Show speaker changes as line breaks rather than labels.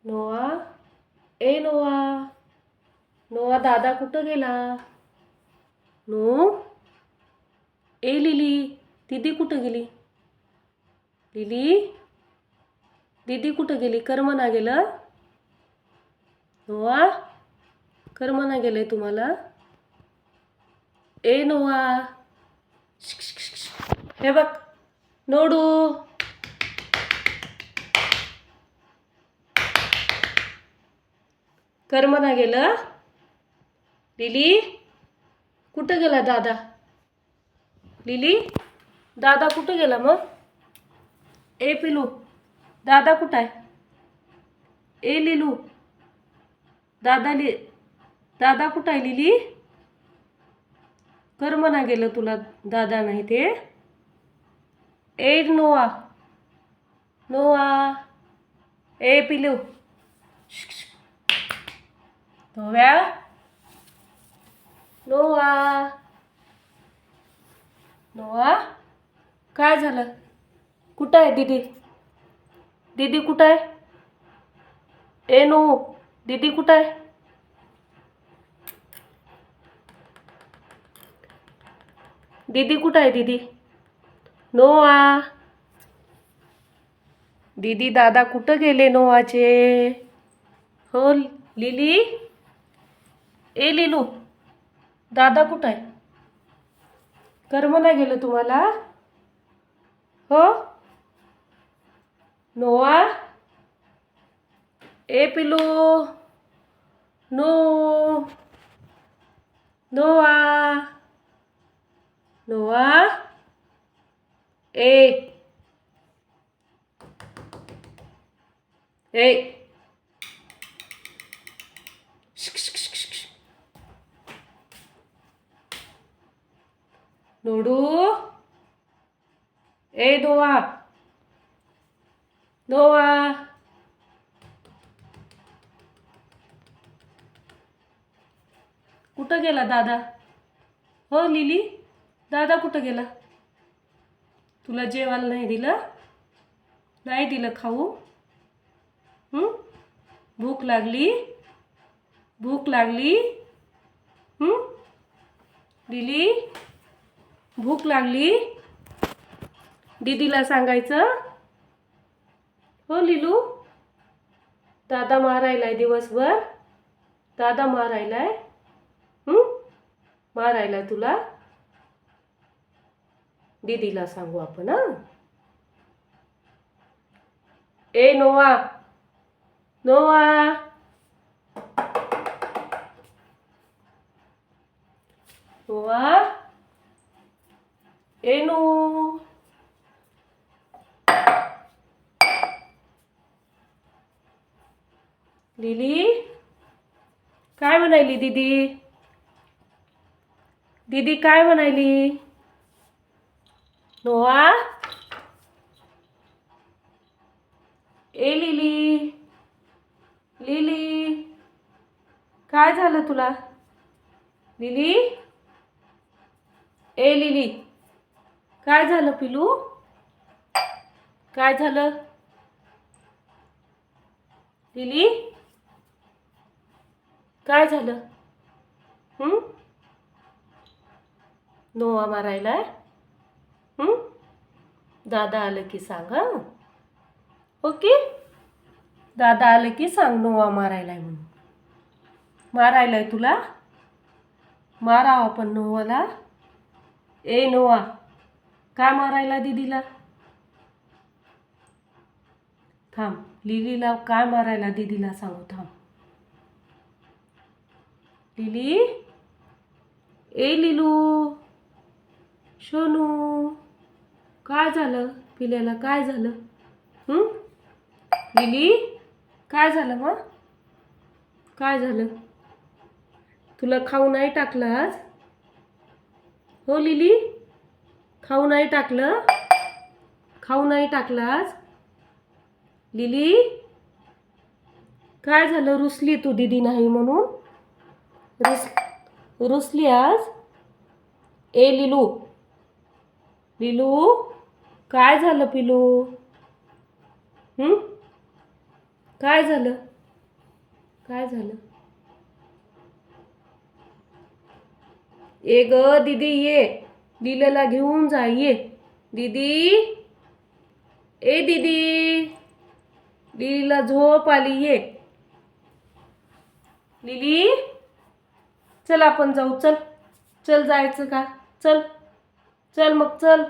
नोआ, ए नोआ, नोआ दादा कुठं गेला? नो, ए लिली, दीदी कुठं गेली? लिली, दीदी कुठं गेली? करमना गेलं? नोआ, करमना गेलंय तुम्हाला? ए नोआ, हे बघ नोडू, करमना गेलं? लिली, कुठं गेला दादा? लिली, दादा कुठं गेला मग? ए पिलू, दादा कुठं आहे? ए लिलू, दादा कुठं आहे लिली? करमना गेलं तुला दादा नाही ते? ए नोआ, नोआ, ए पिलू, नोव्या, नोआ, नोआ, काय झालं? कुठं आहे दीदी? दीदी कुठं आहे? ए नो, दीदी कुठं आहे? दीदी कुठं आहे दीदी? नोआ, दीदी दादा कुठं गेले नोआचे? हो लिली, ए लिलू, दादा कुठं आहे? करमना गेलं तुम्हाला? हो नोआ, ए पिलू, नो, नोआ, नोआ, ए ए नोडू, ए नोआ, नोआ, कुठं गेला दादा? हो लिली, दादा कुठं गेला? तुला जेवायला नाही दिलं? नाही दिलं खाऊ? भूक लागली? भूक लागली? लिली, भूक लागली? दीदीला सांगायचं? हो लिलू, दादा मारायलाय दिवसभर? दादा मारायलाय? मारायलाय तुला? दीदीला सांगू आपण हं? ए नोआ, नोआ, नोआ, ए नो, लिली, काय म्हणायली दीदी? दीदी काय म्हणायली? नोआ, ए लिली, लिली, काय झालं तुला? लिली, ए लिली, काय झालं पिलू? काय झालं? लिली, काय झालं? नोआ मारायलाय? दादा आलं की सांग हं? ओके, दादा आलं की सांग नोआ मारायलाय म्हणून. मारायलाय तुला? मारावं आपण नोआला? ए नोआ, काय मारायला दीदीला? थांब, लिलीला काय मारायला दीदीला सांगू थांब. लिली, ए लिलू, शोनू, काय झालं? पिल्याला काय झालं? लिली, काय झालं मग? काय झालं? तुला खाऊ नाही टाकलं आज? हो लिली, खाऊ नाही टाकलं? खाऊ नाही टाकलं आज? लिली, काय झालं? रुसली तू दीदी नाही म्हणून? रुसली आज? ए लिलू, लिलू, काय झालं पिलू? काय झालं? काय झालं? ये ग दीदी ये, लिलाला घेऊन जा, ये दीदी. ए दीदी, लिलीला झोप आली, ये लिली. चल आपण जाऊ, चल चल जायचं का? चल चल मग चल.